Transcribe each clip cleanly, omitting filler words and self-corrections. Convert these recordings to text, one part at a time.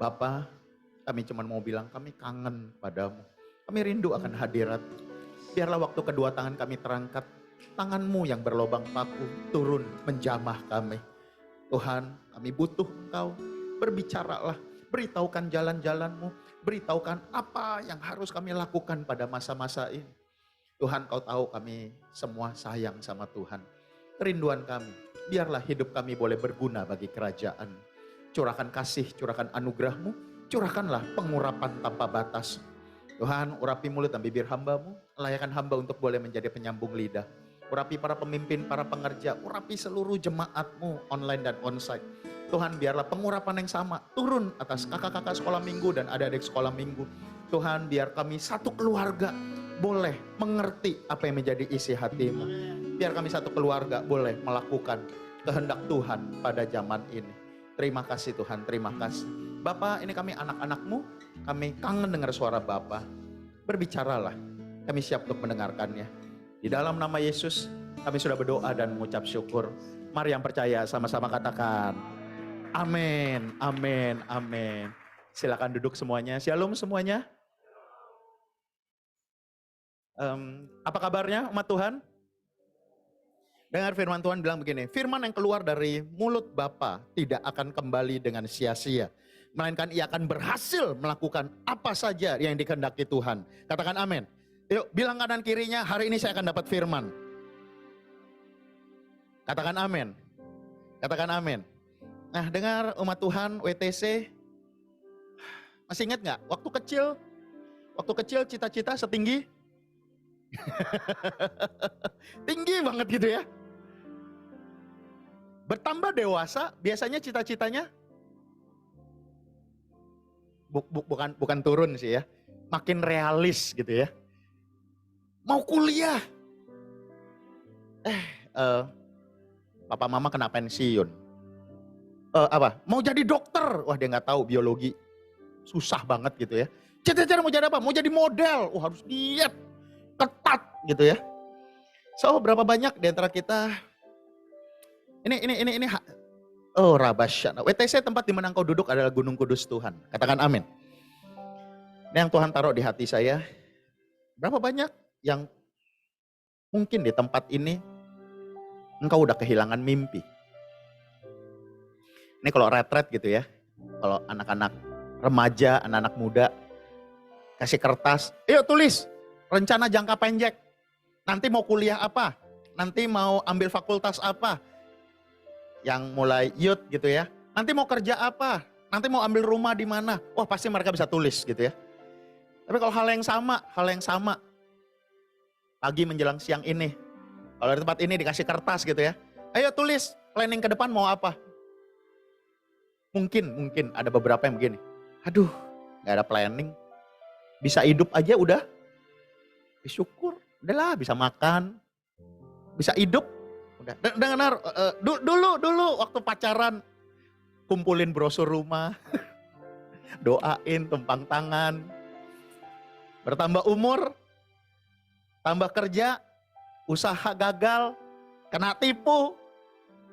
Bapa, kami cuma mau bilang kami kangen padamu. Kami rindu akan hadirat. Biarlah waktu kedua tangan kami terangkat, tanganmu yang berlobang paku turun menjamah kami. Tuhan, kami butuh Engkau. Berbicaralah, beritahukan jalan-jalanmu, beritahukan apa yang harus kami lakukan pada masa-masa ini. Tuhan, Kau tahu kami semua sayang sama Tuhan. Kerinduan kami, biarlah hidup kami boleh berguna bagi kerajaan. Curahkan kasih, curahkan anugerah-Mu, curahkanlah pengurapan tanpa batas. Tuhan, urapi mulut dan bibir hamba-Mu, layakan hamba untuk boleh menjadi penyambung lidah. Urapi para pemimpin, para pengerja, urapi seluruh jemaat-Mu online dan onsite. Tuhan, biarlah pengurapan yang sama turun atas kakak-kakak sekolah minggu dan adik-adik sekolah minggu. Tuhan, biar kami satu keluarga boleh mengerti apa yang menjadi isi hati-Mu. Biar kami satu keluarga boleh melakukan kehendak Tuhan pada zaman ini. Terima kasih Tuhan, terima kasih. Bapa, ini kami anak-anak-Mu, kami kangen dengar suara Bapa. Berbicaralah, kami siap untuk mendengarkannya. Di dalam nama Yesus, kami sudah berdoa dan mengucap syukur. Mari yang percaya sama-sama katakan, amin, amin, amin. Silakan duduk semuanya, shalom semuanya. Apa kabarnya umat Tuhan? Dengar firman Tuhan bilang begini, firman yang keluar dari mulut Bapa tidak akan kembali dengan sia-sia, melainkan ia akan berhasil melakukan apa saja yang dikehendaki Tuhan. Katakan amin. Yuk bilang kanan kirinya, hari ini saya akan dapat firman. Katakan amin. Katakan amin. Nah, dengar umat Tuhan WTC, masih ingat gak? Waktu kecil cita-cita setinggi? Tinggi banget gitu ya. Bertambah dewasa, biasanya cita-citanya bukan turun sih ya, makin realis gitu ya. Mau kuliah, papa mama kena pensiun. Mau jadi dokter, wah dia nggak tahu biologi, susah banget gitu ya. Cita-cita mau jadi apa? Mau jadi model, wah harus diet, ketat gitu ya. So berapa banyak di antara kita ini Rabasyana. WTC tempat di mana engkau duduk adalah Gunung Kudus Tuhan. Katakan amin. Ini yang Tuhan taruh di hati saya. Berapa banyak yang mungkin di tempat ini engkau udah kehilangan mimpi. Ini kalau retret gitu ya. Kalau anak-anak remaja, anak-anak muda kasih kertas, ayo tulis rencana jangka pendek. Nanti mau kuliah apa? Nanti mau ambil fakultas apa? Yang mulai youth gitu ya. Nanti mau kerja apa? Nanti mau ambil rumah di mana? Wah pasti mereka bisa tulis gitu ya. Tapi kalau hal yang sama. Pagi menjelang siang ini. Kalau di tempat ini dikasih kertas gitu ya. Ayo tulis planning ke depan mau apa? Mungkin ada beberapa yang begini. Aduh gak ada planning. Bisa hidup aja udah. Bersyukur. Udahlah bisa makan. Bisa hidup. Udah. Dengar dulu waktu pacaran. Kumpulin brosur rumah. Doain, tumpang tangan. Bertambah umur. Tambah kerja. Usaha gagal. Kena tipu.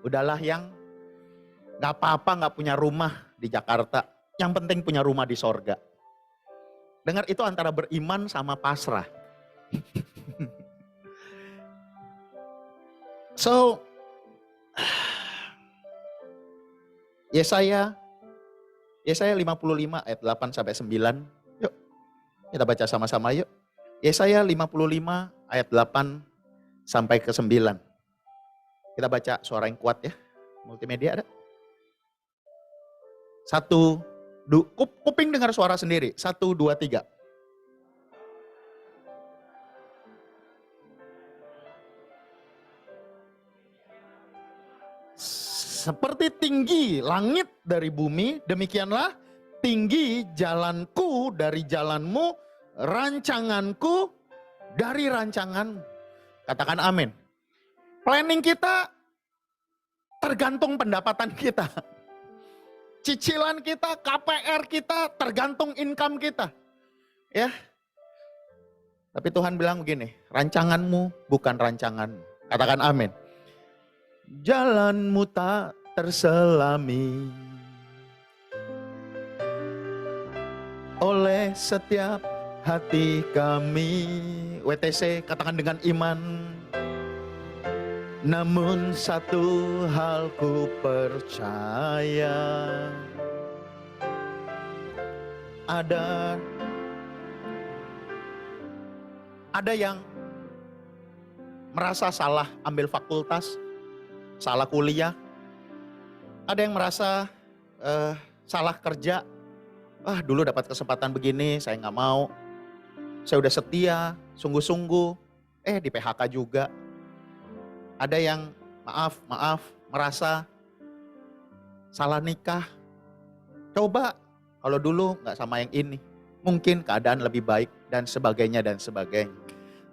Udahlah yang gak apa-apa gak punya rumah di Jakarta. Yang penting punya rumah di sorga. Dengar itu antara beriman sama pasrah. So, Yesaya 55 ayat 8 sampai 9. Yuk, kita baca sama-sama yuk. Yesaya 55 ayat 8 sampai ke 9. Kita baca suara yang kuat ya. Multimedia ada? Kuping dengar suara sendiri. 1, 2, 3. Seperti tinggi langit dari bumi, demikianlah tinggi jalanku dari jalanmu, rancanganku dari rancanganmu. Katakan amin. Planning kita tergantung pendapatan kita. Cicilan kita, KPR kita tergantung income kita. Ya. Tapi Tuhan bilang begini, rancanganmu bukan rancanganmu. Katakan amin. Jalanmu tak terselami, oleh setiap hati kami. WTC katakan dengan iman. Namun satu hal ku percaya, ada yang merasa salah ambil fakultas, salah kuliah. Ada yang merasa salah kerja. Dulu dapat kesempatan begini, saya nggak mau. Saya udah setia, sungguh-sungguh, di PHK juga. Ada yang maaf, merasa salah nikah. Coba kalau dulu nggak sama yang ini, mungkin keadaan lebih baik dan sebagainya dan sebagainya.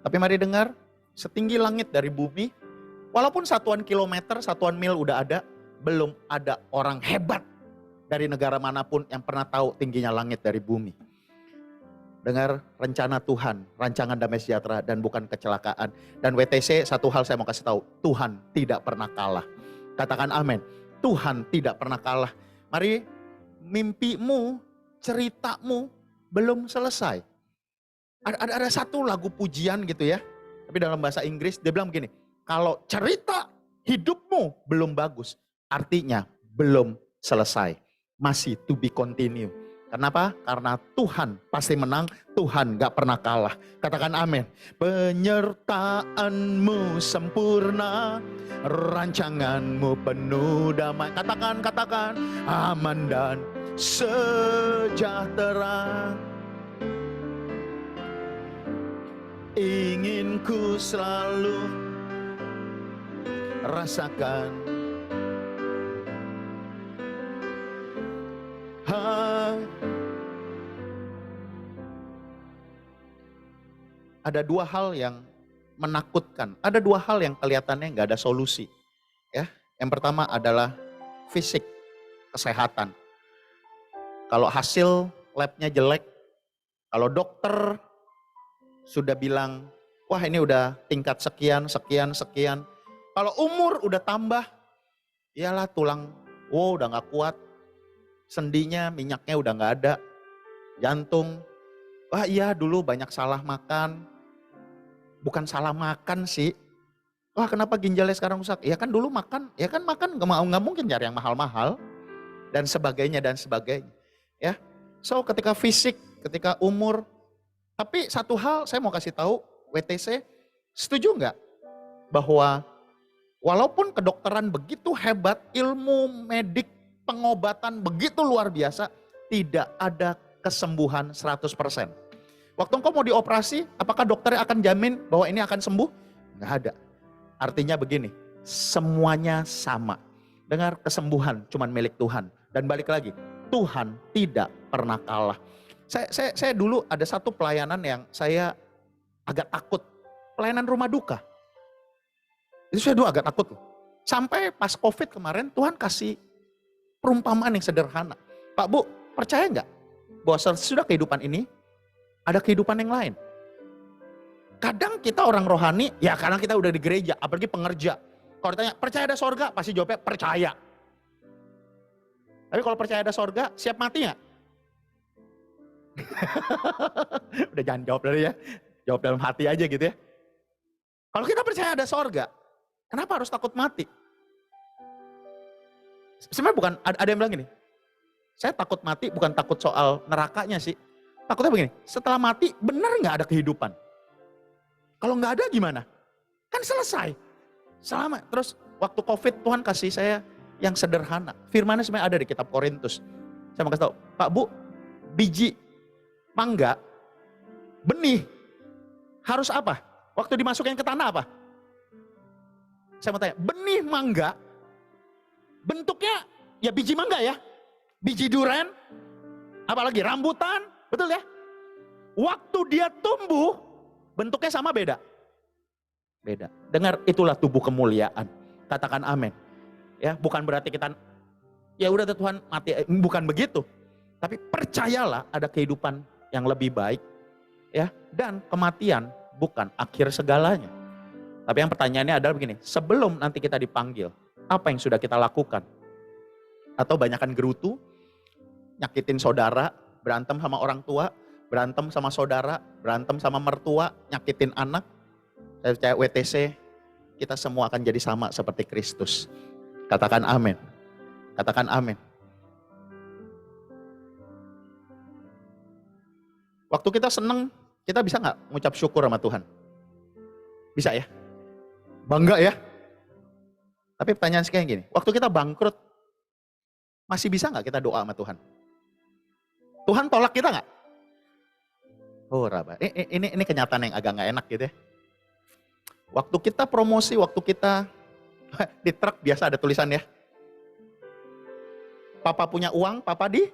Tapi mari dengar, setinggi langit dari bumi, walaupun satuan kilometer, satuan mil udah ada, belum ada orang hebat dari negara manapun yang pernah tahu tingginya langit dari bumi. Dengar rencana Tuhan, rancangan damai sejahtera dan bukan kecelakaan. Dan WTC satu hal saya mau kasih tahu, Tuhan tidak pernah kalah. Katakan amin. Tuhan tidak pernah kalah. Mari, mimpimu, ceritamu belum selesai. Ada satu lagu pujian gitu ya, tapi dalam bahasa Inggris dia bilang begini, kalau cerita hidupmu belum bagus, artinya belum selesai, masih to be continue. Kenapa? Karena Tuhan pasti menang, Tuhan gak pernah kalah. Katakan amin. Penyertaanmu sempurna, rancanganmu penuh damai. Katakan, aman dan sejahtera. Ingin ku selalu rasakan. Ada dua hal yang menakutkan. Ada dua hal yang kelihatannya nggak ada solusi. Ya, yang pertama adalah fisik, kesehatan. Kalau hasil labnya jelek, kalau dokter sudah bilang, wah ini udah tingkat sekian. Kalau umur udah tambah, iyalah tulang, udah nggak kuat, sendinya, minyaknya udah nggak ada, jantung, wah iya dulu banyak salah makan. Bukan salah makan sih. Wah kenapa ginjalnya sekarang rusak? Ya kan dulu makan, nggak mungkin cari yang mahal-mahal dan sebagainya. Ya, so ketika fisik, ketika umur. Tapi satu hal saya mau kasih tahu, WTC setuju nggak bahwa walaupun kedokteran begitu hebat, ilmu medik, pengobatan begitu luar biasa, tidak ada kesembuhan 100%. Waktu engkau mau dioperasi, apakah dokternya akan jamin bahwa ini akan sembuh? Nggak ada. Artinya begini, semuanya sama. Dengar, kesembuhan cuman milik Tuhan. Dan balik lagi, Tuhan tidak pernah kalah. Saya dulu ada satu pelayanan yang saya agak takut. Pelayanan rumah duka. Itu saya dulu agak takut loh. Sampai pas COVID kemarin, Tuhan kasih perumpamaan yang sederhana. Pak Bu, percaya nggak bahwa sesudah kehidupan ini, ada kehidupan yang lain. Kadang kita orang rohani, ya karena kita udah di gereja, apalagi pengerja. Kalau ditanya, percaya ada sorga? Pasti jawabnya, percaya. Tapi kalau percaya ada sorga, siap mati gak? Udah jangan jawab dulu ya. Jawab dalam hati aja gitu ya. Kalau kita percaya ada sorga, kenapa harus takut mati? Sebenarnya bukan, ada yang bilang gini, saya takut mati bukan takut soal nerakanya sih. Takutnya begini, setelah mati benar nggak ada kehidupan? Kalau nggak ada gimana? Kan selesai. Selama, terus waktu COVID Tuhan kasih saya yang sederhana. Firmannya sebenarnya ada di kitab Korintus. Saya mau kasih tahu, Pak Bu, biji mangga, benih, harus apa? Waktu dimasukin ke tanah apa? Saya mau tanya, benih mangga, bentuknya ya biji mangga ya. Biji durian, apalagi rambutan, betul ya? Waktu dia tumbuh, bentuknya sama beda? Beda. Dengar, itulah tubuh kemuliaan. Katakan amin. Ya, bukan berarti kita, ya udah Tuhan mati, bukan begitu. Tapi percayalah ada kehidupan yang lebih baik. Ya, dan kematian bukan akhir segalanya. Tapi yang pertanyaannya adalah begini, sebelum nanti kita dipanggil, apa yang sudah kita lakukan? Atau banyakan gerutu, nyakitin saudara, berantem sama orang tua, berantem sama saudara, berantem sama mertua, nyakitin anak. Saya percaya WTC, kita semua akan jadi sama seperti Kristus. Katakan amin. Katakan amin. Waktu kita seneng, kita bisa nggak ngucap syukur sama Tuhan? Bisa ya? Bangga ya? Tapi pertanyaan sekarang gini, waktu kita bangkrut, masih bisa nggak kita doa sama Tuhan? Tuhan tolak kita nggak? Oh Raba, ini kenyataan yang agak nggak enak gitu ya. Waktu kita promosi, waktu kita di truk biasa ada tulisan ya. Papa punya uang, papa di.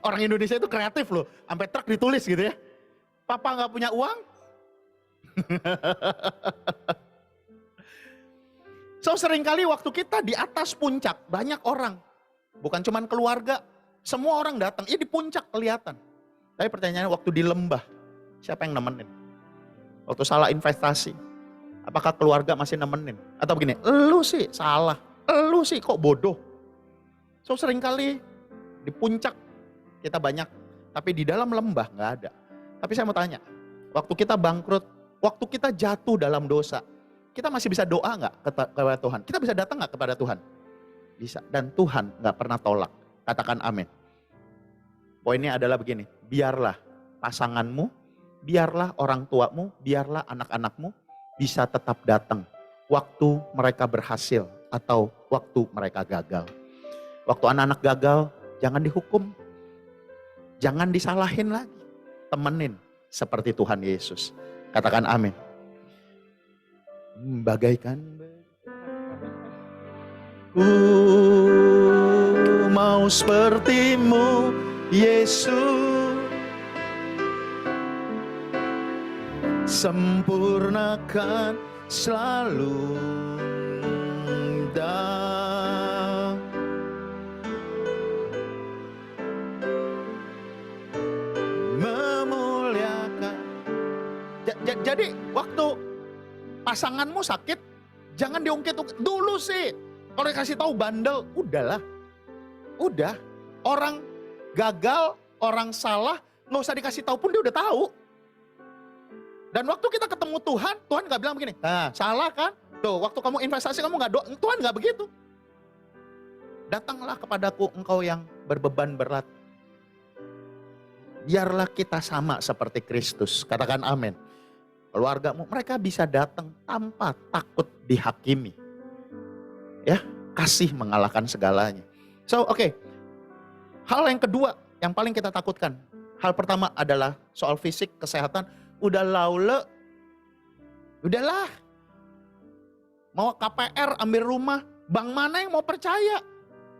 Orang Indonesia itu kreatif loh, sampai truk ditulis gitu ya. Papa nggak punya uang. So seringkali waktu kita di atas puncak, banyak orang. Bukan cuma keluarga, semua orang datang. Di puncak kelihatan. Tapi pertanyaannya waktu di lembah, siapa yang nemenin? Waktu salah investasi, apakah keluarga masih nemenin? Atau begini, lu sih salah, lu sih kok bodoh. So seringkali di puncak kita banyak, tapi di dalam lembah nggak ada. Tapi saya mau tanya, waktu kita bangkrut, waktu kita jatuh dalam dosa, kita masih bisa doa nggak kepada Tuhan? Kita bisa datang nggak kepada Tuhan? Bisa. Dan Tuhan nggak pernah tolak. Katakan amin. Poinnya adalah begini, biarlah pasanganmu, biarlah orang tuamu, biarlah anak-anakmu bisa tetap datang waktu mereka berhasil atau waktu mereka gagal. Waktu anak-anak gagal, jangan dihukum, jangan disalahin lagi, temenin seperti Tuhan Yesus. Katakan amin. Bagaikan mau sepertimu Yesus, sempurnakan selalu dan memuliakan. Jadi waktu pasanganmu sakit, jangan diungkit-ungkit dulu sih. Kalau dikasih tahu bandel, udahlah. Udah, orang gagal, orang salah, nggak usah dikasih tahu pun dia udah tahu. Dan waktu kita ketemu Tuhan, Tuhan nggak bilang begini, nah salah kan? Tuh, waktu kamu investasi kamu nggak doa, Tuhan nggak begitu. Datanglah kepadaku engkau yang berbeban berat. Biarlah kita sama seperti Kristus. Katakan amin. Keluargamu, mereka bisa datang tanpa takut dihakimi. Ya, kasih mengalahkan segalanya. So, oke. Hal yang kedua yang paling kita takutkan. Hal pertama adalah soal fisik, kesehatan. Udah laule, udahlah. Mau KPR, ambil rumah, bank mana yang mau percaya?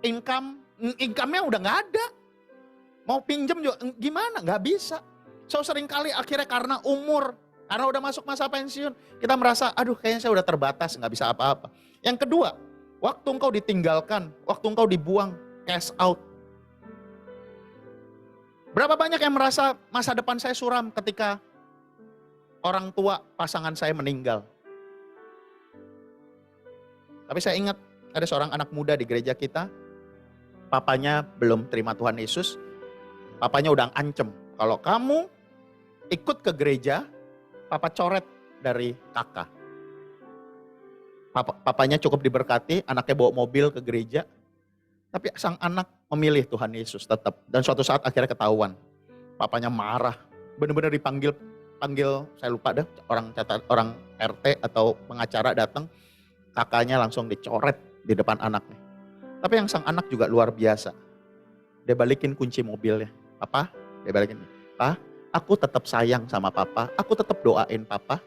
Income-nya udah gak ada. Mau pinjem juga gimana? Gak bisa. So seringkali akhirnya karena umur, karena udah masuk masa pensiun, kita merasa aduh kayaknya saya udah terbatas, gak bisa apa-apa. Yang kedua, waktu engkau ditinggalkan, waktu engkau dibuang, cash out. Berapa banyak yang merasa masa depan saya suram ketika orang tua pasangan saya meninggal. Tapi saya ingat ada seorang anak muda di gereja kita, papanya belum terima Tuhan Yesus, papanya udah ancem, kalau kamu ikut ke gereja, papa coret dari kakak. Papanya cukup diberkati, anaknya bawa mobil ke gereja, tapi sang anak memilih Tuhan Yesus tetap. Dan suatu saat akhirnya ketahuan, papanya marah, benar-benar dipanggil, saya lupa deh, orang RT atau pengacara datang, kakaknya langsung dicoret di depan anaknya. Tapi yang sang anak juga luar biasa. Dia balikin kunci mobilnya. Papa, dia balikin. Pa, aku tetap sayang sama papa. Aku tetap doain papa.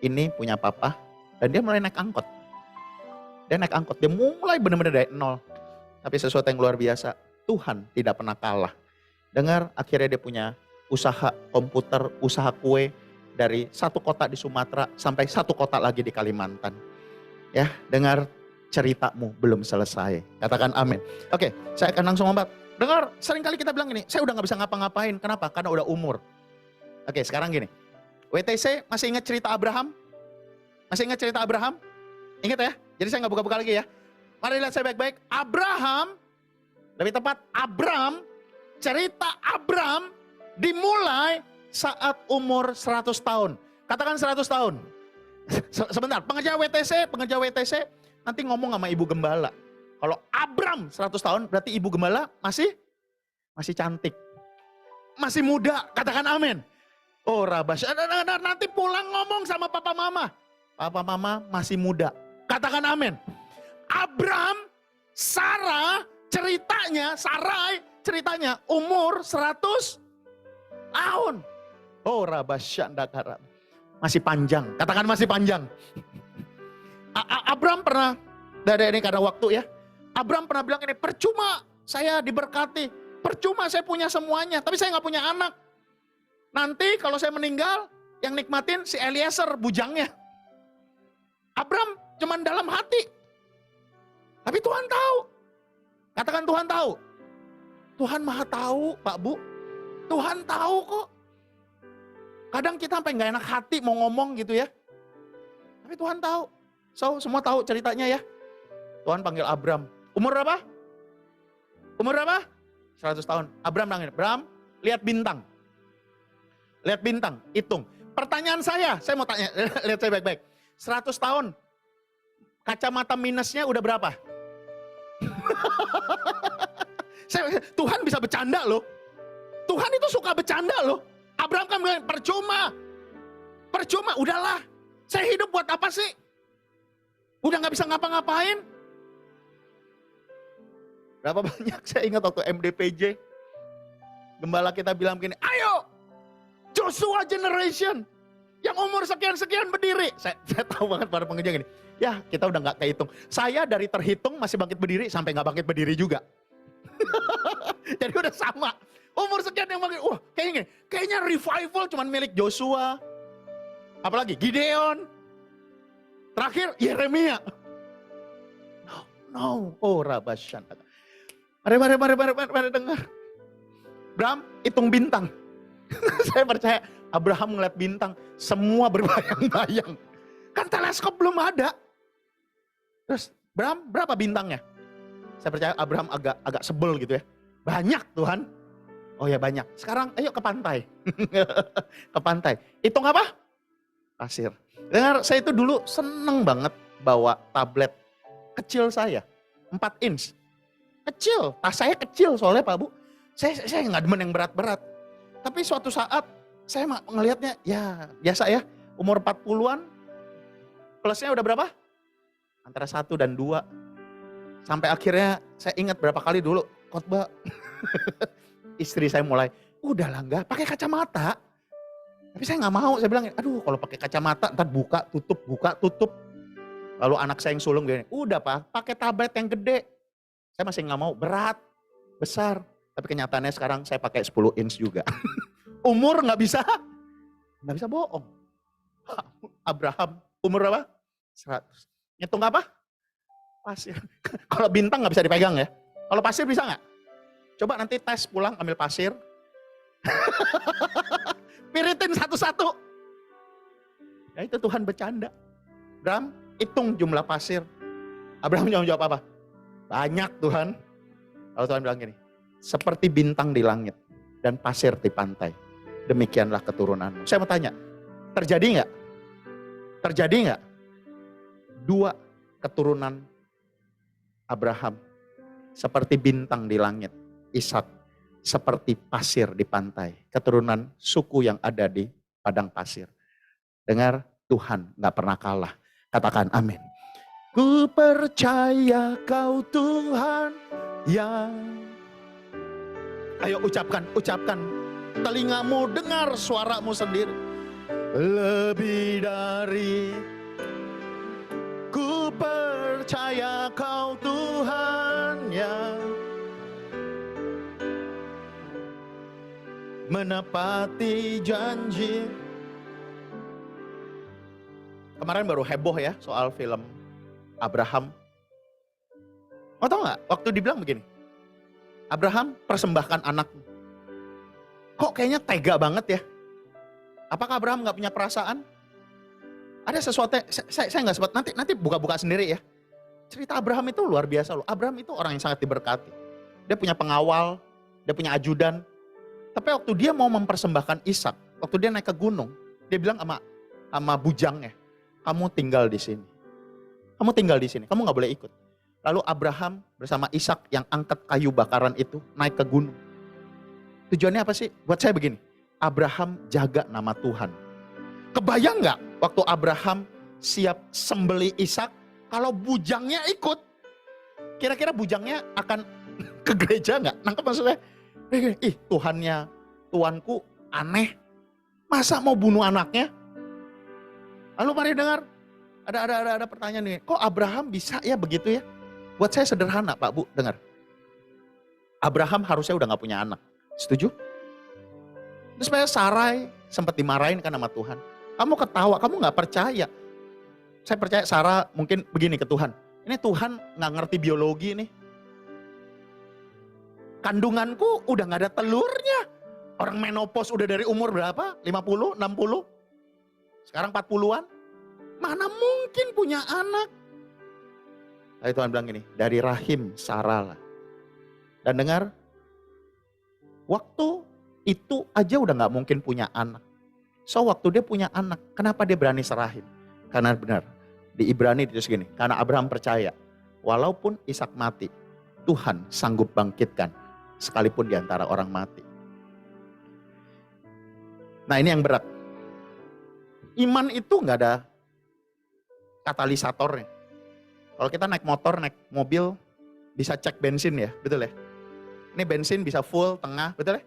Ini punya papa. Dan dia mulai naik angkot. Dia naik angkot. Dia mulai benar-benar dari nol. Tapi sesuatu yang luar biasa. Tuhan tidak pernah kalah. Dengar, akhirnya dia punya usaha komputer, usaha kue. Dari satu kota di Sumatera sampai satu kota lagi di Kalimantan. Ya, dengar, ceritamu belum selesai. Katakan amin. Oke, saya akan langsung lompat. Dengar, seringkali kita bilang gini, saya udah gak bisa ngapa-ngapain. Kenapa? Karena udah umur. Oke, sekarang gini. WTC masih ingat cerita Abraham? Masih ingat cerita Abraham? Ingat ya? Jadi saya gak buka-buka lagi ya. Mari lihat saya baik-baik. Abraham, lebih tepat Abram, cerita Abram dimulai saat umur 100 tahun. Katakan 100 tahun. Sebentar, pengerja WTC nanti ngomong sama ibu gembala. Kalau Abram 100 tahun berarti ibu gembala masih cantik. Masih muda, katakan amin. Oh Rabas, nanti pulang ngomong sama papa mama. Papa mama masih muda, katakan amin. Abram, Sarai ceritanya umur 100 tahun. Oh Rabas Syandakaram. Masih panjang, katakan masih panjang. Abram pernah, ini karena waktu ya. Abram pernah bilang ini, percuma saya diberkati. Percuma saya punya semuanya, tapi saya gak punya anak. Nanti kalau saya meninggal, yang nikmatin si Eliezer bujangnya. Abram cuman dalam hati. Tapi Tuhan tahu. Katakan Tuhan tahu. Tuhan maha tahu Pak Bu. Tuhan tahu kok. Kadang kita sampai gak enak hati mau ngomong gitu ya. Tapi Tuhan tahu. So, semua tahu ceritanya ya. Tuhan panggil Abram. Umur berapa? 100 tahun. Abram nangis. Abram, lihat bintang. Lihat bintang, hitung. Pertanyaan saya mau tanya, lihat saya baik-baik. 100 tahun, kacamata minusnya udah berapa? Tuhan bisa bercanda loh. Tuhan itu suka bercanda loh. Abram kan bilang, percuma, udahlah. Saya hidup buat apa sih? Udah gak bisa ngapa-ngapain. Berapa banyak saya ingat waktu MDPJ. Gembala kita bilang begini, ayo Joshua generation. Yang umur sekian-sekian berdiri. Saya tahu banget para pengerja gini. Ya kita udah gak kehitung. Saya dari terhitung masih bangkit berdiri sampai gak bangkit berdiri juga. Jadi udah sama. Umur sekian yang bangkit. Wah kayaknya revival cuman milik Joshua. Apalagi Gideon. Terakhir Yeremia. No. Oh Rabasyan. Mari dengar. Abraham hitung bintang. Saya percaya Abraham ngeliat bintang. Semua berbayang-bayang. Kan teleskop belum ada. Terus Abraham berapa bintangnya? Saya percaya Abraham agak sebel gitu ya. Banyak Tuhan. Oh ya banyak. Sekarang ayo ke pantai. Ke pantai. Hitung apa? Pasir. Dengar, saya itu dulu seneng banget bawa tablet kecil saya. 4 inch. Kecil, tas saya kecil soalnya Pak Bu. Saya nggak demen yang berat-berat. Tapi suatu saat saya ngelihatnya ya biasa ya. Umur 40-an, plusnya udah berapa? Antara 1 dan 2. Sampai akhirnya saya ingat berapa kali dulu khotbah. Istri saya mulai, udahlah enggak, pakai kacamata. Tapi saya nggak mau, saya bilang, aduh kalau pakai kacamata ntar buka tutup. Lalu anak saya yang sulung gini, udah Pak, pakai tablet yang gede. Saya masih nggak mau, berat, besar. Tapi kenyataannya sekarang saya pakai 10 inch juga. Umur nggak bisa bohong. Abraham, umur berapa? 100. Ngitung apa? Pasir. Kalau bintang nggak bisa dipegang ya. Kalau pasir bisa nggak? Coba nanti tes pulang ambil pasir. Piritin satu-satu. Ya itu Tuhan bercanda. Abraham, hitung jumlah pasir. Abraham jawab apa? Banyak Tuhan. Lalu Tuhan bilang gini, seperti bintang di langit dan pasir di pantai. Demikianlah keturunanmu. Saya mau tanya, terjadi nggak? Terjadi nggak? 2 keturunan Abraham seperti bintang di langit. Ishak seperti pasir di pantai. Keturunan suku yang ada di padang pasir. Dengar, Tuhan nggak pernah kalah. Katakan amin. Ku percaya kau Tuhan yang... Ayo ucapkan. Telingamu dengar suaramu sendiri. Lebih dari... Ku percaya kau Tuhan yang menepati janji. Kemarin baru heboh ya soal film Abraham. Mau tau gak? Waktu dibilang begini, Abraham persembahkan anakmu. Kok kayaknya tega banget ya? Apakah Abraham gak punya perasaan? Ada sesuatu, saya gak sempat, nanti buka-buka sendiri ya. Cerita Abraham itu luar biasa loh. Abraham itu orang yang sangat diberkati. Dia punya pengawal, dia punya ajudan. Tapi waktu dia mau mempersembahkan Ishak, waktu dia naik ke gunung, dia bilang sama bujangnya, kamu tinggal di sini. Kamu tinggal di sini, kamu gak boleh ikut. Lalu Abraham bersama Ishak yang angkat kayu bakaran itu naik ke gunung. Tujuannya apa sih? Buat saya begini, Abraham jaga nama Tuhan. Kebayang gak waktu Abraham siap sembeli Ishak, kalau bujangnya ikut, kira-kira bujangnya akan ke gereja gak? Nangkep maksudnya? Ih, Tuanku aneh, masa mau bunuh anaknya? Lalu mari dengar, ada pertanyaan nih, kok Abraham bisa ya begitu ya? Buat saya sederhana Pak Bu, dengar. Abraham harusnya udah gak punya anak, setuju? Terus Sarai sempat dimarahin kan sama Tuhan. Kamu ketawa, kamu gak percaya. Saya percaya Sarah mungkin begini ke Tuhan, ini Tuhan gak ngerti biologi nih. Kandunganku udah gak ada telurnya. Orang menopause udah dari umur berapa? 50, 60? Sekarang 40-an? Mana mungkin punya anak? Lalu Tuhan bilang gini, dari rahim Sarah lah. Dan dengar, waktu itu aja udah gak mungkin punya anak. So waktu dia punya anak, kenapa dia berani serahin? Karena benar, di Ibrani itu segini, karena Abraham percaya, walaupun Ishak mati, Tuhan sanggup bangkitkan, sekalipun di antara orang mati. Nah ini yang berat. Iman itu gak ada katalisatornya. Kalau kita naik motor, naik mobil, bisa cek bensin ya, betul ya? Ini bensin bisa full, tengah, betul ya?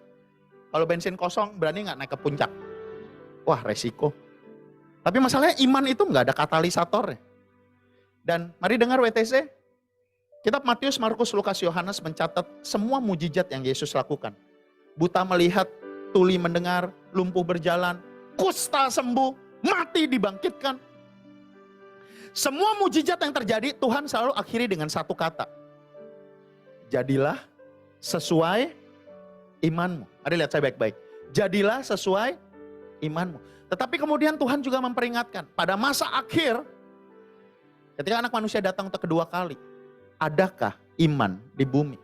Kalau bensin kosong, berani gak naik ke puncak? Wah resiko. Tapi masalahnya iman itu gak ada katalisatornya. Dan mari dengar WTC, kitab Matius, Markus, Lukas, Yohanes mencatat semua mujizat yang Yesus lakukan. Buta melihat, tuli mendengar, lumpuh berjalan, kusta sembuh, mati dibangkitkan. Semua mujizat yang terjadi Tuhan selalu akhiri dengan satu kata. Jadilah sesuai imanmu. Mari lihat saya baik-baik. Jadilah sesuai imanmu. Tetapi kemudian Tuhan juga memperingatkan, pada masa akhir, ketika anak manusia datang untuk kedua kali, adakah iman di bumi?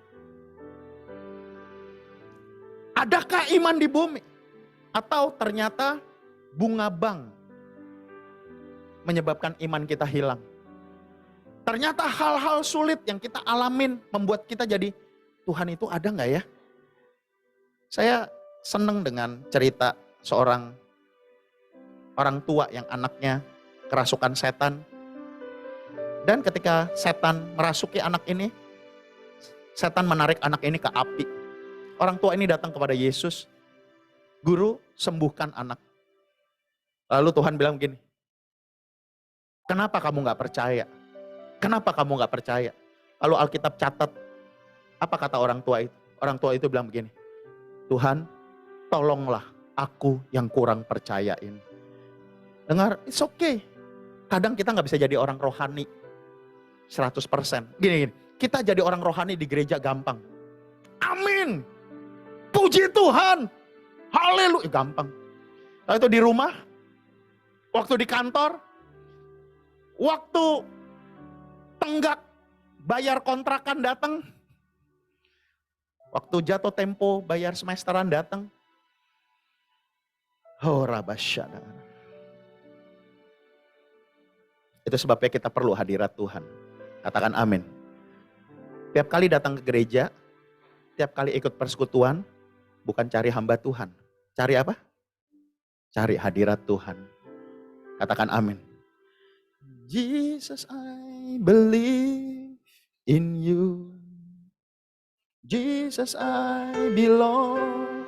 Adakah iman di bumi? Atau ternyata bunga bank menyebabkan iman kita hilang? Ternyata hal-hal sulit yang kita alamin membuat kita jadi, Tuhan itu ada gak ya? Saya seneng dengan cerita seorang orang tua yang anaknya kerasukan setan. Dan ketika setan merasuki anak ini, setan menarik anak ini ke api. Orang tua ini datang kepada Yesus, Guru, sembuhkan anak. Lalu Tuhan bilang begini, kenapa kamu gak percaya? Kenapa kamu gak percaya? Lalu Alkitab catat, apa kata orang tua itu? Orang tua itu bilang begini, Tuhan, tolonglah aku yang kurang percaya ini. Dengar, it's okay. Kadang kita gak bisa jadi orang rohani 100%. Gini, kita jadi orang rohani di gereja gampang. Amin. Puji Tuhan. Haleluya, gampang. Lalu itu di rumah, waktu di kantor, waktu tenggak bayar kontrakan datang, waktu jatuh tempo bayar semesteran datang. Oh rabasyana. Itu sebabnya kita perlu hadirat Tuhan. Katakan amin. Tiap kali datang ke gereja, tiap kali ikut persekutuan, bukan cari hamba Tuhan. Cari apa? Cari hadirat Tuhan. Katakan amin. Jesus, I believe in you. Jesus, I belong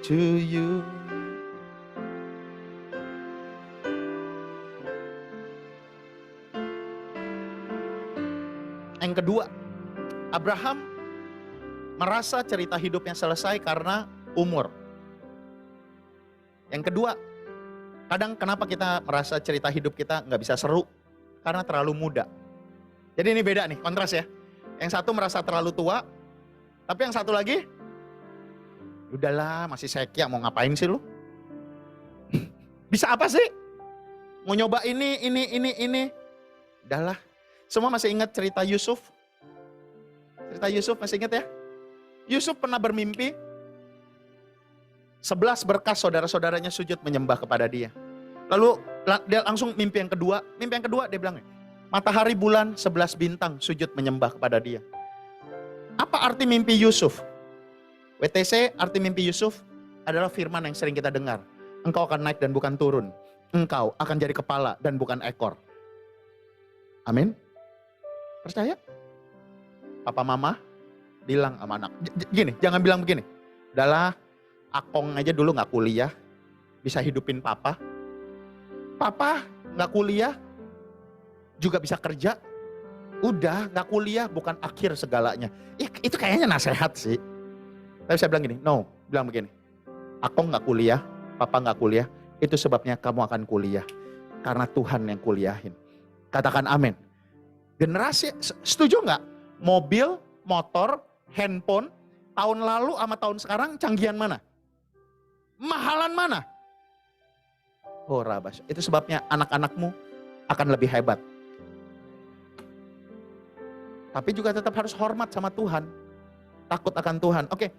to you. Yang kedua, Abraham merasa cerita hidupnya selesai karena umur. Yang kedua, kadang kenapa kita merasa cerita hidup kita nggak bisa seru? Karena terlalu muda. Jadi ini beda nih, kontras ya. Yang satu merasa terlalu tua, tapi yang satu lagi, udahlah masih sekia, mau ngapain sih lu? Bisa apa sih? Mau nyoba ini. Udahlah. Semua masih ingat cerita Yusuf? Cerita Yusuf masih ingat ya? Yusuf pernah bermimpi, 11 berkas saudara-saudaranya sujud menyembah kepada dia. Lalu dia langsung mimpi yang kedua dia bilang, matahari, bulan, 11 bintang sujud menyembah kepada dia. Apa arti mimpi Yusuf? WTC, arti mimpi Yusuf adalah firman yang sering kita dengar. Engkau akan naik dan bukan turun. Engkau akan jadi kepala dan bukan ekor. Amin. Percaya? Papa mama bilang sama anak, gini, jangan bilang begini. Udahlah, Akong aja dulu gak kuliah, bisa hidupin papa. Papa gak kuliah, juga bisa kerja. Udah, gak kuliah bukan akhir segalanya. Itu kayaknya nasihat sih. Tapi saya bilang gini, no, bilang begini. Akong gak kuliah, papa gak kuliah, itu sebabnya kamu akan kuliah. Karena Tuhan yang kuliahin. Katakan amin. Generasi, setuju gak? Mobil, motor, handphone, tahun lalu sama tahun sekarang canggihan mana? Mahalan mana? Oh Rabas, itu sebabnya anak-anakmu akan lebih hebat. Tapi juga tetap harus hormat sama Tuhan. Takut akan Tuhan. Oke.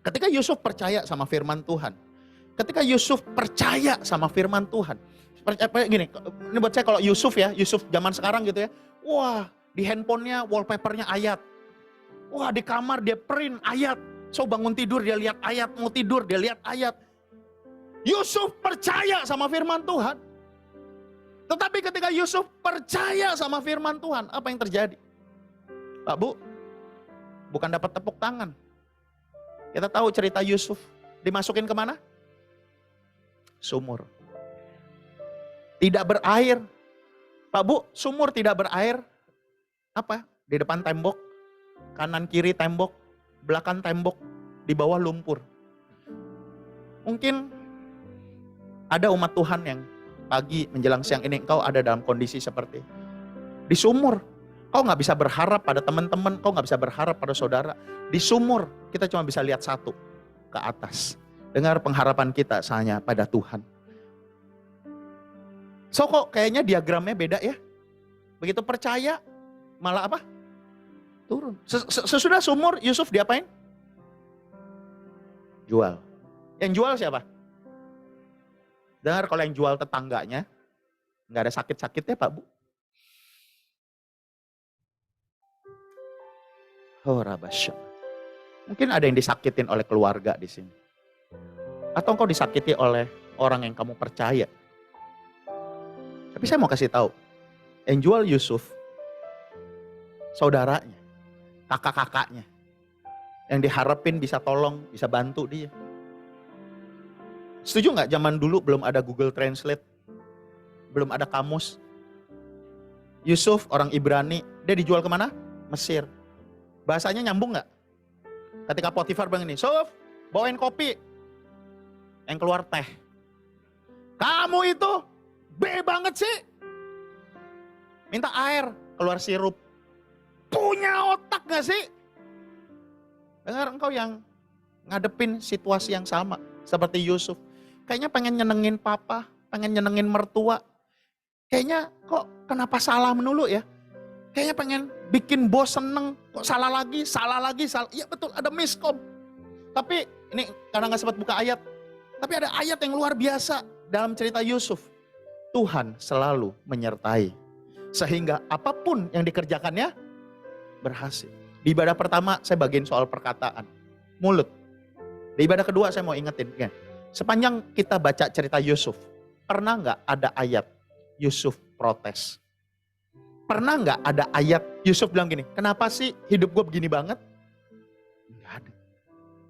Ketika Yusuf percaya sama firman Tuhan. Ketika Yusuf percaya sama firman Tuhan. Gini, ini buat saya kalau Yusuf ya, Yusuf zaman sekarang gitu ya. Wah, di handphonenya wallpapernya ayat. Wah, di kamar dia print ayat. So bangun tidur dia lihat ayat, mau tidur dia lihat ayat. Yusuf percaya sama firman Tuhan. Tetapi ketika Yusuf percaya sama firman Tuhan, apa yang terjadi? Pak Bu, bukan dapat tepuk tangan. Kita tahu cerita Yusuf, dimasukin kemana? Sumur. Tidak berair. Pak Bu, sumur tidak berair. Apa? Di depan tembok, kanan kiri tembok, belakang tembok, di bawah lumpur. Mungkin ada umat Tuhan yang pagi menjelang siang ini engkau ada dalam kondisi seperti di sumur. Kau gak bisa berharap pada teman-teman, kau gak bisa berharap pada saudara. Di sumur kita cuma bisa lihat satu, ke atas. Dengar, pengharapan kita hanya pada Tuhan. So kok kayaknya diagramnya beda ya. Begitu percaya malah apa? Turun. Sesudah sumur Yusuf diapain? Jual. Yang jual siapa? Dengar, kalau yang jual tetangganya, gak ada sakit-sakitnya Pak Bu. Oh Rabasya. Mungkin ada yang disakitin oleh keluarga di sini. Atau engkau disakiti oleh orang yang kamu percaya. Tapi saya mau kasih tahu, yang jual Yusuf, saudaranya, kakak-kakaknya, yang diharapin bisa tolong, bisa bantu dia. Setuju nggak zaman dulu belum ada Google Translate, belum ada kamus. Yusuf orang Ibrani, dia dijual kemana? Mesir. Bahasanya nyambung nggak? Ketika Potifar bilang ini, Yusuf bawain kopi, yang keluar teh. Kamu itu B banget sih. Minta air, keluar sirup. Punya otak gak sih? Dengar, engkau yang ngadepin situasi yang sama seperti Yusuf. Kayaknya pengen nyenengin papa, pengen nyenengin mertua. Kayaknya kok kenapa salah melulu ya? Kayaknya pengen bikin bos seneng, kok salah lagi. Iya betul, ada miskom. Tapi ini karena gak sempat buka ayat. Tapi ada ayat yang luar biasa dalam cerita Yusuf. Tuhan selalu menyertai. Sehingga apapun yang dikerjakannya berhasil. Di ibadah pertama saya bagiin soal perkataan. Mulut. Di ibadah kedua saya mau ingetin. Ya, sepanjang kita baca cerita Yusuf. Pernah gak ada ayat Yusuf protes? Pernah gak ada ayat Yusuf bilang gini, kenapa sih hidup gue begini banget? Gak ada.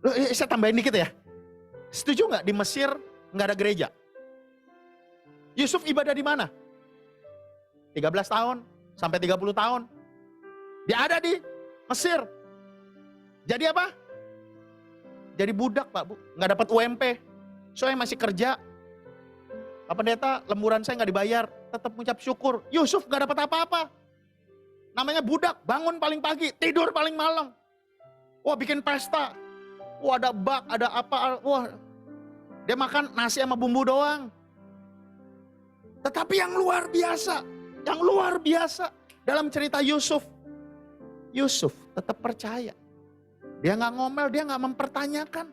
Loh, saya tambahin dikit ya. Setuju gak di Mesir gak ada gereja? Yusuf ibadah di mana? 13 tahun sampai 30 tahun. Dia ada di Mesir. Jadi apa? Jadi budak Pak Bu. Gak dapat UMP. Soalnya masih kerja. Pak Pendeta, lemburan saya gak dibayar. Tetap mengucap syukur. Yusuf gak dapat apa-apa. Namanya budak. Bangun paling pagi. Tidur paling malam. Wah bikin pesta. Wah ada bak, ada apa. Wah dia makan nasi sama bumbu doang. Tetapi yang luar biasa dalam cerita Yusuf. Yusuf tetap percaya. Dia nggak ngomel, dia nggak mempertanyakan.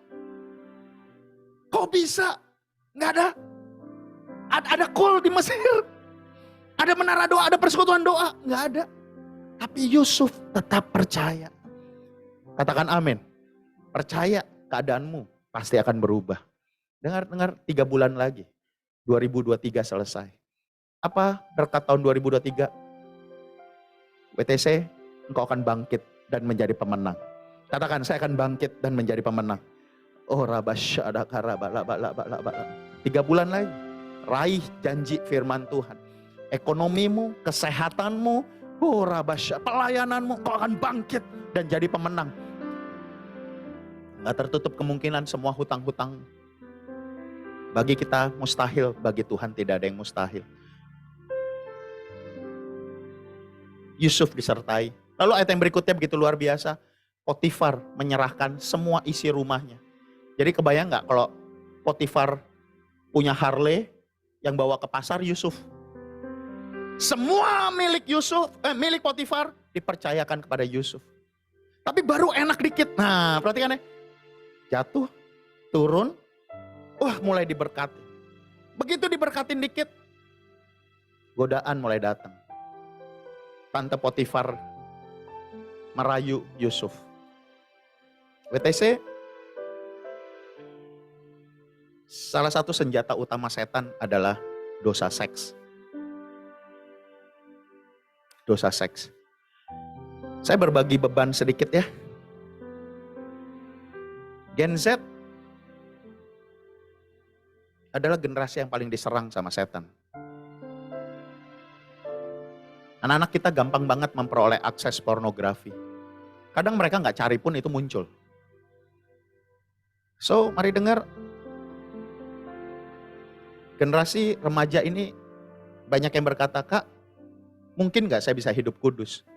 Kok bisa? Nggak ada. Ada kul di Mesir. Ada menara doa, ada persekutuan doa. Nggak ada. Tapi Yusuf tetap percaya. Katakan amin. Percaya keadaanmu pasti akan berubah. Dengar 3 bulan lagi. 2023 selesai. Apa berkat tahun 2023? WTC, engkau akan bangkit dan menjadi pemenang. Katakan, saya akan bangkit dan menjadi pemenang. Oh rabasyadaka rabalabalabalabala. 3 bulan lagi. Raih janji firman Tuhan. Ekonomimu, kesehatanmu, oh rabasya, pelayananmu, kau akan bangkit dan jadi pemenang. Gak tertutup kemungkinan semua hutang-hutang. Bagi kita mustahil, bagi Tuhan tidak ada yang mustahil. Yusuf disertai. Lalu ayat yang berikutnya begitu luar biasa. Potifar menyerahkan semua isi rumahnya. Jadi kebayang gak kalau Potifar punya Harley yang bawa ke pasar Yusuf. Semua milik milik Potifar dipercayakan kepada Yusuf. Tapi baru enak dikit. Nah, perhatikan ya. Jatuh, turun, wah mulai diberkati. Begitu diberkatin dikit, godaan mulai datang. Tante Potifar merayu Yusuf. WTC, salah satu senjata utama setan adalah dosa seks. Dosa seks. Saya berbagi beban sedikit ya. Gen Z adalah generasi yang paling diserang sama setan. Anak-anak kita gampang banget memperoleh akses pornografi. Kadang mereka nggak cari pun itu muncul. So, mari dengar. Generasi remaja ini banyak yang berkata, Kak, mungkin nggak saya bisa hidup kudus?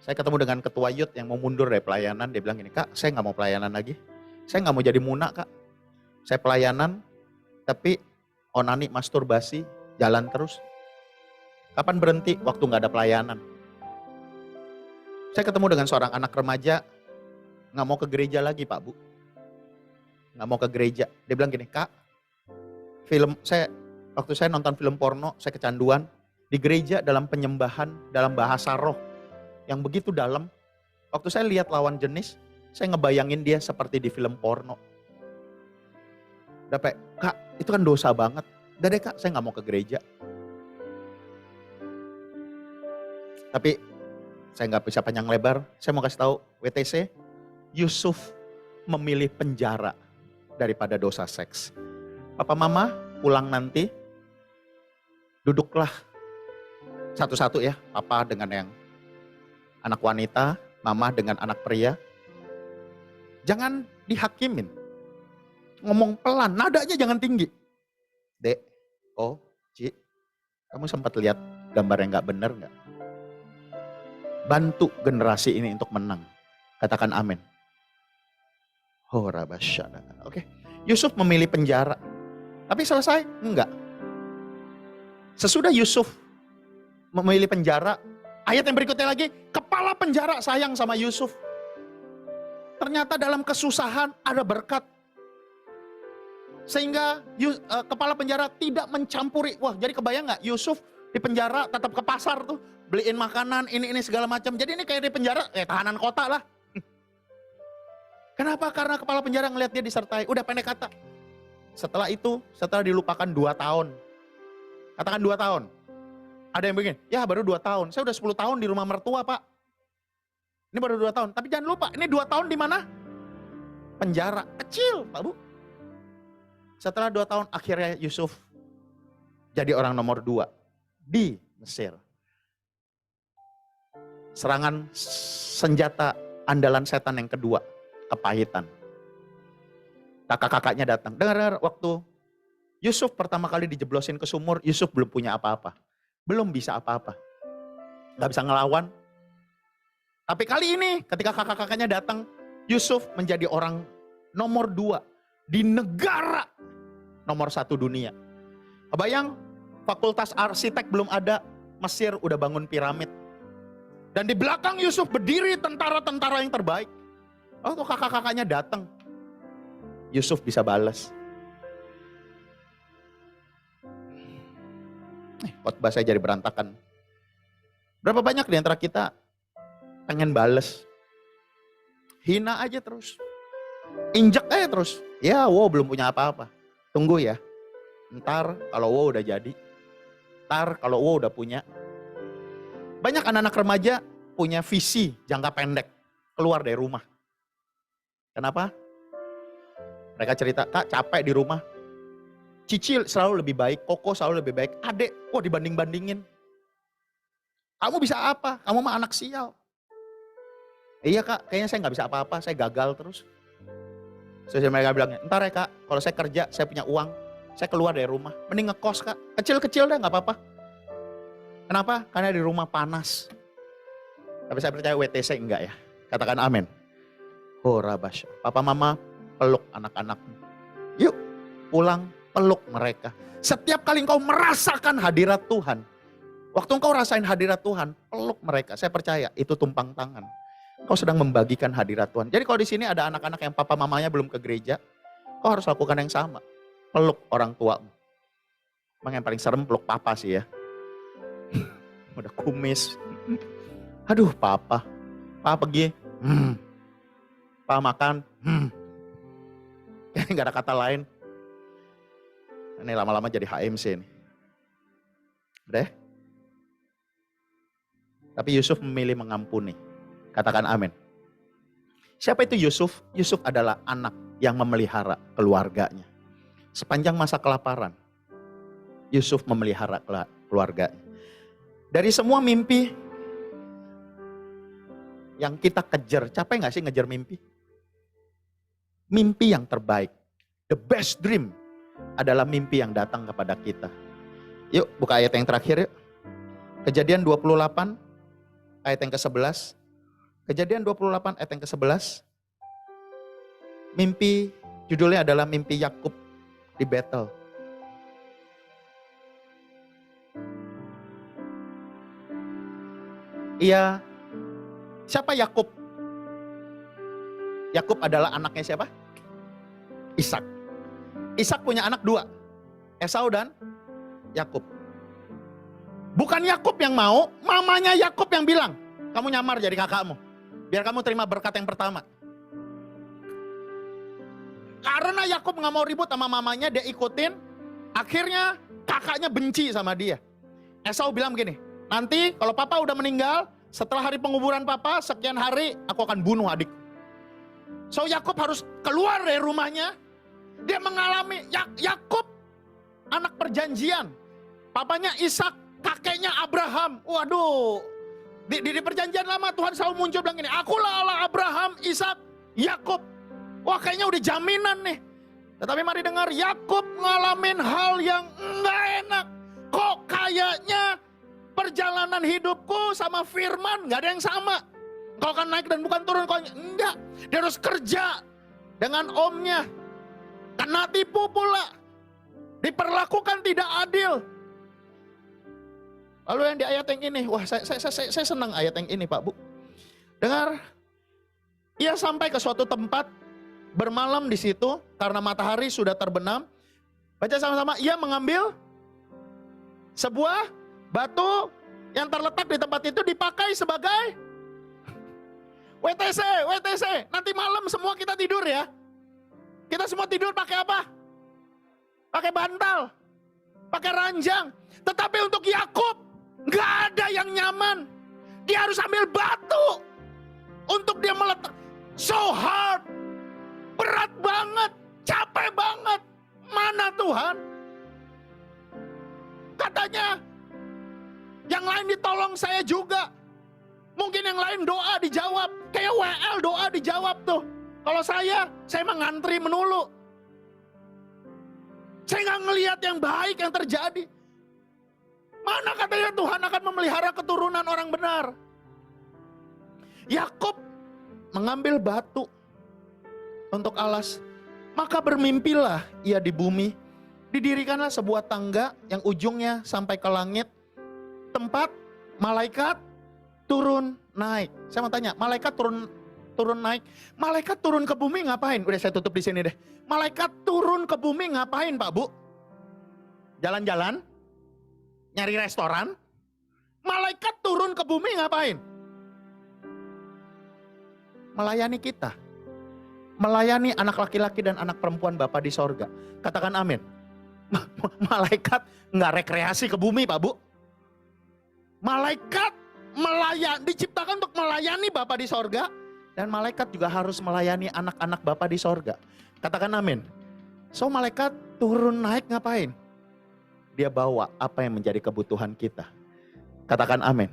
Saya ketemu dengan ketua youth yang mau mundur dari pelayanan. Dia bilang gini, Kak, saya nggak mau pelayanan lagi. Saya nggak mau jadi muna, Kak. Saya pelayanan, tapi onani, masturbasi, jalan terus. Kapan berhenti? Waktu nggak ada pelayanan. Saya ketemu dengan seorang anak remaja, nggak mau ke gereja lagi, Pak Bu. Nggak mau ke gereja. Dia bilang gini, Kak, waktu saya nonton film porno, saya kecanduan. Di gereja dalam penyembahan, dalam bahasa roh, yang begitu dalam, waktu saya lihat lawan jenis, saya ngebayangin dia seperti di film porno. Udah, Kak, itu kan dosa banget. Udah deh Kak, saya gak mau ke gereja. Tapi saya gak bisa panjang lebar, saya mau kasih tahu WTC, Yusuf memilih penjara daripada dosa seks. Papa mama pulang nanti, duduklah satu-satu ya, papa dengan yang anak wanita, mama dengan anak pria. Jangan dihakimin. Ngomong pelan, nadanya jangan tinggi. Dek, Ci, kamu sempat lihat gambar yang gak bener gak? Bantu generasi ini untuk menang. Katakan amin. Oke. Yusuf memilih penjara. Tapi selesai? Enggak. Sesudah Yusuf memilih penjara, ayat yang berikutnya lagi, kepala penjara sayang sama Yusuf. Ternyata dalam kesusahan ada berkat. Sehingga kepala penjara tidak mencampuri. Wah, jadi kebayang gak Yusuf di penjara tetap ke pasar tuh. Beliin makanan, ini segala macam. Jadi ini kayak di penjara, tahanan kota lah. Kenapa? Karena kepala penjara ngeliat dia disertai. Udah pendek kata. Setelah itu, setelah dilupakan 2 tahun. Katakan 2 tahun. Ada yang begini, ya baru 2 tahun. Saya udah 10 tahun di rumah mertua Pak. Ini baru 2 tahun. Tapi jangan lupa, ini 2 tahun di mana? Penjara. Kecil Pak Bu. Setelah 2 tahun akhirnya Yusuf jadi orang nomor 2 di Mesir. Serangan senjata andalan setan yang kedua, kepahitan. Kakak-kakaknya datang. Dengar waktu Yusuf pertama kali dijeblosin ke sumur, Yusuf belum punya apa-apa. Belum bisa apa-apa. Gak bisa ngelawan. Tapi kali ini ketika kakak-kakaknya datang, Yusuf menjadi orang nomor 2 di negara nomor 1 dunia. Kebayang, fakultas arsitek belum ada, Mesir udah bangun piramid. Dan di belakang Yusuf berdiri tentara-tentara yang terbaik. Waktu kakak-kakaknya datang, Yusuf bisa balas. Khotbah saya jadi berantakan. Berapa banyak di antara kita pengen bales? Hina aja terus. Injek aja terus. Ya, wow belum punya apa-apa. Tunggu ya. Ntar kalau wow udah jadi. Ntar kalau wow udah punya. Banyak anak-anak remaja punya visi jangka pendek. Keluar dari rumah. Kenapa? Mereka cerita, Kak capek di rumah. Cicil selalu lebih baik, Koko selalu lebih baik. Adek, kok dibanding-bandingin. Kamu bisa apa? Kamu mah anak sial. Iya Kak, kayaknya saya nggak bisa apa-apa, saya gagal terus. Terus mereka bilang, ntar ya Kak, kalau saya kerja, saya punya uang, saya keluar dari rumah. Mending ngekos Kak, kecil-kecil deh nggak apa-apa. Kenapa? Karena di rumah panas. Tapi saya percaya WTC enggak ya. Katakan amin. Oh Rabasya, Papa Mama peluk anak-anakmu. Yuk pulang peluk mereka. Setiap kali engkau merasakan hadirat Tuhan, waktu engkau rasain hadirat Tuhan, peluk mereka. Saya percaya itu tumpang tangan. Kau sedang membagikan hadirat Tuhan. Jadi kalau di sini ada anak-anak yang papa mamanya belum ke gereja, kau harus lakukan yang sama. Peluk orang tuamu. Emang yang paling serem peluk papa sih ya. Udah kumis. Aduh papa. Papa pergi. Papa makan. Kayaknya gak ada kata lain. Ini lama-lama jadi HMC nih. Udah. Tapi Yusuf memilih mengampuni. Katakan amin. Siapa itu Yusuf? Yusuf adalah anak yang memelihara keluarganya. Sepanjang masa kelaparan, Yusuf memelihara keluarganya. Dari semua mimpi yang kita kejar, capek gak sih ngejar mimpi? Mimpi yang terbaik, the best dream adalah mimpi yang datang kepada kita. Yuk buka ayat yang terakhir yuk. Kejadian 28 ayat yang ke-11. Kejadian 28 ayat yang ke-11. Mimpi, judulnya adalah mimpi Yakub di Betel. Iya, siapa Yakub? Yakub adalah anaknya siapa? Ishak. Ishak punya anak dua, Esau dan Yakub. Bukan Yakub yang mau, mamanya Yakub yang bilang, kamu nyamar jadi kakakmu, biar kamu terima berkat yang pertama. Karena Yakub nggak mau ribut sama mamanya, dia ikutin. Akhirnya kakaknya benci sama dia. Esau bilang begini, nanti kalau papa udah meninggal, setelah hari penguburan papa, sekian hari aku akan bunuh adik. So Yakub harus keluar dari rumahnya. Dia mengalami, Yakub anak perjanjian. Papanya Ishak, kakeknya Abraham. Waduh, di perjanjian lama Tuhan selalu muncul bilang gini, akulah Allah Abraham, Ishak, Yakub. Wah kayaknya udah jaminan nih. Tetapi mari dengar, Yakub ngalamin hal yang enggak enak. Kok kayaknya perjalanan hidupku sama Firman gak ada yang sama. Kau akan naik dan bukan turun. Kau enggak, dia harus kerja dengan omnya. Kena tipu pula. Diperlakukan tidak adil. Lalu yang di ayat yang ini, wah saya senang ayat yang ini Pak Bu. Dengar, ia sampai ke suatu tempat, bermalam di situ karena matahari sudah terbenam. Baca sama-sama, ia mengambil sebuah batu yang terletak di tempat itu dipakai sebagai WTC. Nanti malam semua kita tidur ya. Kita semua tidur pakai apa? Pakai bantal, pakai ranjang. Tetapi untuk Yakub nggak ada yang nyaman. Dia harus ambil batu untuk dia meletak. So hard, berat banget, capek banget. Mana Tuhan? Katanya yang lain ditolong, saya juga. Mungkin yang lain doa dijawab. Kayak WL doa dijawab tuh. Kalau saya emang ngantri menulu. Saya gak ngelihat yang baik yang terjadi. Mana katanya Tuhan akan memelihara keturunan orang benar. Yakub mengambil batu untuk alas. Maka bermimpilah ia di bumi. Didirikanlah sebuah tangga yang ujungnya sampai ke langit. Tempat malaikat turun naik. Saya mau tanya, malaikat turun naik. Malaikat turun ke bumi ngapain? Udah saya tutup di sini deh. Malaikat turun ke bumi ngapain Pak Bu? Jalan-jalan? Nyari restoran? Malaikat turun ke bumi ngapain? Melayani kita. Melayani anak laki-laki dan anak perempuan Bapa di sorga. Katakan amin. Malaikat nggak rekreasi ke bumi Pak Bu. Malaikat diciptakan untuk melayani Bapa di sorga. Dan malaikat juga harus melayani anak-anak Bapa di sorga. Katakan amin. So malaikat turun naik ngapain? Dia bawa apa yang menjadi kebutuhan kita. Katakan amin.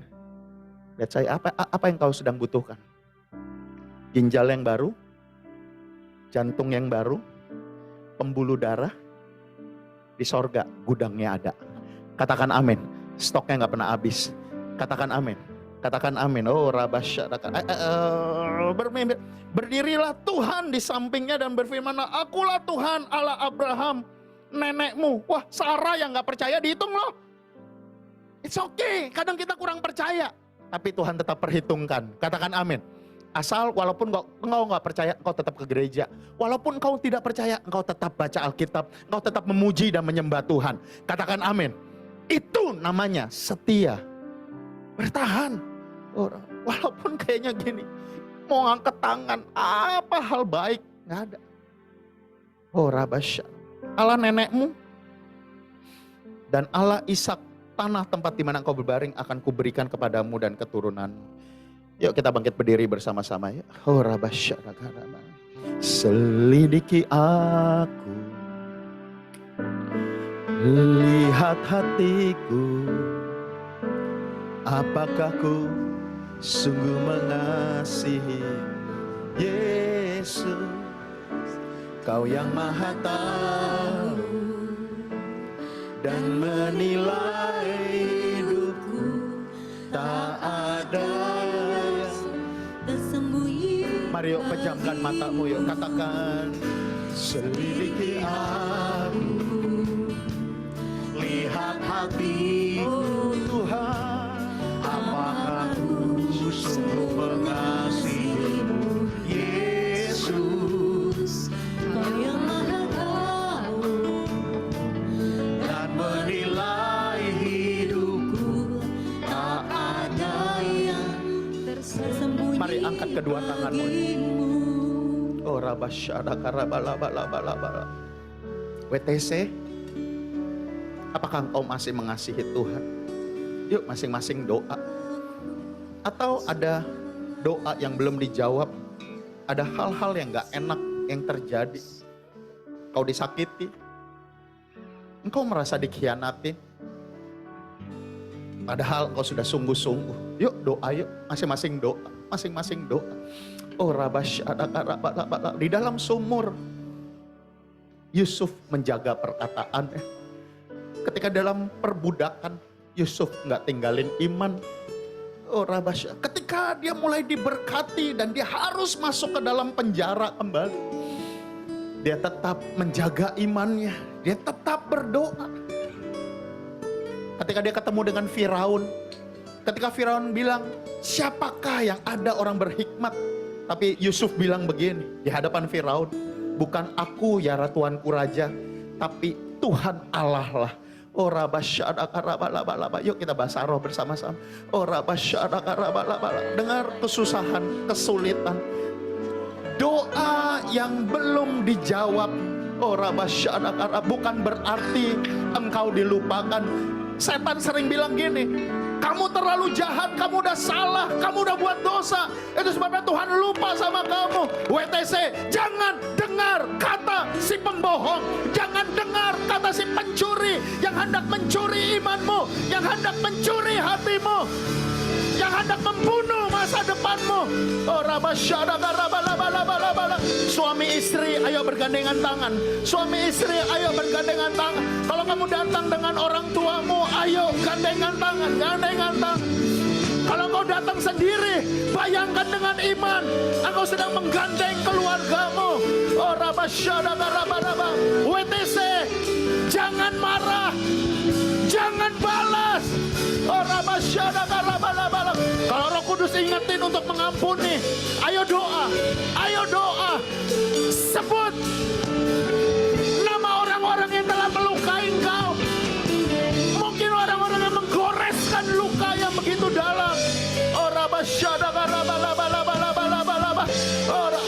Lihat saya, apa yang kau sedang butuhkan? Ginjal yang baru? Jantung yang baru? Pembuluh darah? Di sorga gudangnya ada. Katakan amin. Stoknya gak pernah habis. Katakan amin. Katakan amin. Oh rabasya. Berdirilah Tuhan di sampingnya dan berfirmanlah, akulah Tuhan Allah Abraham, nenekmu. Wah, Sarah yang gak percaya dihitung loh. It's okay, kadang kita kurang percaya. Tapi Tuhan tetap perhitungkan. Katakan amin. Asal walaupun engkau gak percaya, engkau tetap ke gereja. Walaupun engkau tidak percaya, engkau tetap baca Alkitab. Engkau tetap memuji dan menyembah Tuhan. Katakan amin. Itu namanya setia. Bertahan. Walaupun kayaknya gini, mau angkat tangan, apa hal baik? Gak ada. Oh rabasya. Allah nenekmu dan Allah Ishak, tanah tempat di mana engkau berbaring akan kuberikan kepadamu dan keturunanmu. Yuk kita bangkit berdiri bersama-sama ya. Oh rabasya. Selidiki aku, lihat hatiku, apakah ku sungguh mengasihi Yesus, Kau yang maha tahu dan menilai hidupku, tak ada yang tersembunyi. Mari yuk pejamkan matamu yuk, katakan selidiki aku, lihat hatiku Tuhan, apakah ku sungguh mengasihimu Yesus, Kau yang maha tahu dan menilai hidupku, tak ada yang tersembunyi. Mari angkat kedua tanganmu. Oh rabasyadaka rabalabalabalabala. WTC, apakah engkau masih mengasihi Tuhan? Yuk masing-masing doa. Atau ada doa yang belum dijawab, ada hal-hal yang gak enak yang terjadi. Kau disakiti, engkau merasa dikhianati, padahal engkau sudah sungguh-sungguh. Yuk doa yuk, masing-masing doa, masing-masing doa. Oh rabasyadaka, di dalam sumur Yusuf menjaga perkataannya. Ketika dalam perbudakan Yusuf gak tinggalin iman. Oh rabasya, ketika dia mulai diberkati dan dia harus masuk ke dalam penjara kembali, dia tetap menjaga imannya, dia tetap berdoa. Ketika dia ketemu dengan Firaun, ketika Firaun bilang, siapakah yang ada orang berhikmat? Tapi Yusuf bilang begini di hadapan Firaun, bukan aku ya Tuanku Raja, tapi Tuhan Allah lah. Oh rabasyadaka rabalaba. Yuk kita bahasa roh bersama-sama. Oh rabasyadaka rabalaba. Dengar kesusahan, kesulitan, doa yang belum dijawab. Oh rabasyadaka, bukan berarti engkau dilupakan. Setan sering bilang gini, kamu terlalu jahat, kamu udah salah, kamu udah buat dosa, itu sebabnya Tuhan lupa sama kamu. WTC, jangan dengar kata si pembohong, jangan dengar kata si pencuri yang hendak mencuri imanmu, yang hendak mencuri hatimu, yang hendak membunuh masa depanmu. Oh rabasyadaka rabalaba. Suami istri ayo bergandengan tangan, suami istri ayo bergandengan tangan. Kalau kamu datang dengan orang tuamu, ayo gandengan tangan, gandengan tangan. Kalau kau datang sendiri, bayangkan dengan iman, engkau sedang menggandeng keluargamu. Oh rabasyadaka rabalaba. WTC, jangan marah, jangan balas, Kalau Roh Kudus ingetin untuk mengampuni, ayo doa, ayo doa. Sebut nama orang-orang yang telah melukai engkau. Mungkin orang-orang yang menggoreskan luka yang begitu dalam.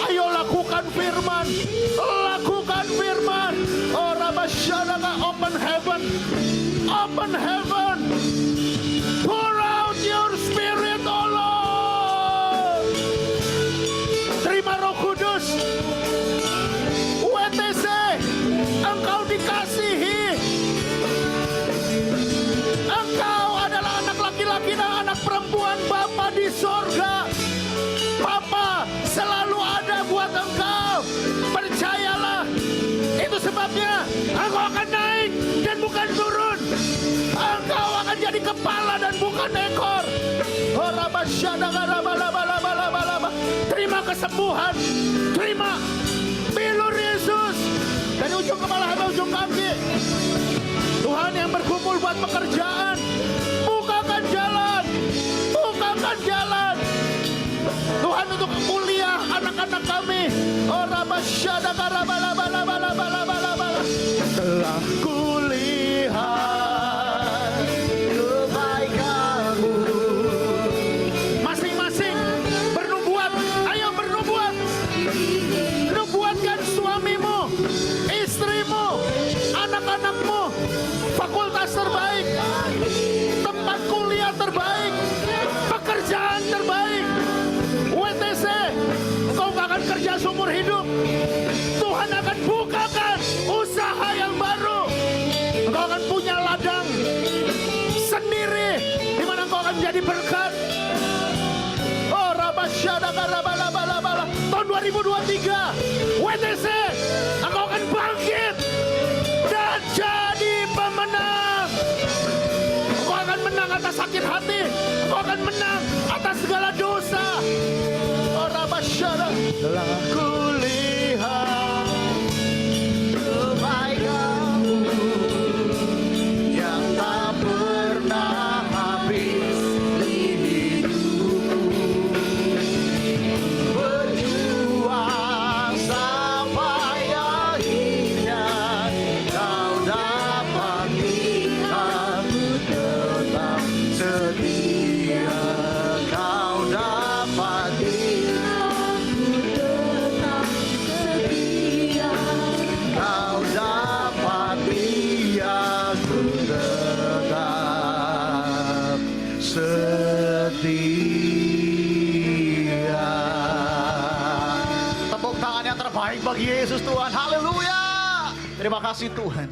Ayo lakukan firman, lakukan firman. Open heaven, open heaven. Pour out your spirit, oh Lord. Terima Roh Kudus. WTC, engkau dikasihi. Engkau adalah anak laki-laki dan anak perempuan Bapa di sorga. Bapa selalu ada buat engkau. Percayalah. Itu sebabnya engkau akan naik dan bukan turun. Engkau akan jadi kepala dan bukan ekor. Terima kesembuhan. Terima bilur Yesus. Dari ujung kepala sampai ujung kaki. Tuhan yang berkumpul buat pekerjaan. Bukakan jalan. Bukakan jalan. Tuhan untuk kuliah anak-anak kami. Telah kulihat kebaikan-Mu. Masing-masing bernubuat. Ayo bernubuat. Nubuatkan suamimu, istrimu, anak-anakmu, fakultas terbaik, tempat kuliah terbaik, pekerjaan terbaik. WTC, engkau gak akan kerja seumur hidup. Tuhan akan bukakan usaha yang baru. Engkau akan punya ladang sendiri di mana engkau akan menjadi berkat. Oh, tahun 2023 WTC, engkau akan bangkit dan jadi pemenang. Engkau akan menang atas sakit hati. Engkau akan menang atas segala dosa. Oh, telah kulihat kebaikan-Mu yang tak pernah habis di hidupku. Berjuang sampai akhirnya Kau dapati aku tetap setia. Kau dapati setia. Tepuk tangan yang terbaik bagi Yesus Tuhan. Haleluya. Terima kasih Tuhan.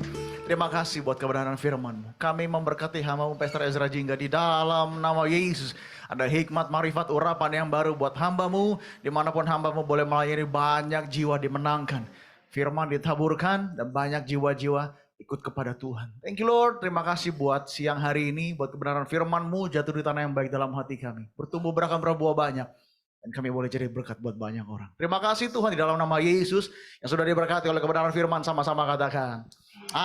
Terima kasih buat kebenaran firman-Mu. Kami memberkati hamba-Mu Pastor Ezra Jingga di dalam nama Yesus. Ada hikmat, marifat, urapan yang baru buat hamba-Mu. Dimanapun hamba-Mu boleh melayani, banyak jiwa dimenangkan. Firman ditaburkan dan banyak jiwa-jiwa ikut kepada Tuhan. Thank you Lord. Terima kasih buat siang hari ini. Buat kebenaran firman-Mu jatuh di tanah yang baik dalam hati kami. Bertumbuh berakar berbuah banyak. Dan kami boleh jadi berkat buat banyak orang. Terima kasih Tuhan di dalam nama Yesus. Yang sudah diberkati oleh kebenaran firman, sama-sama katakan. Amin.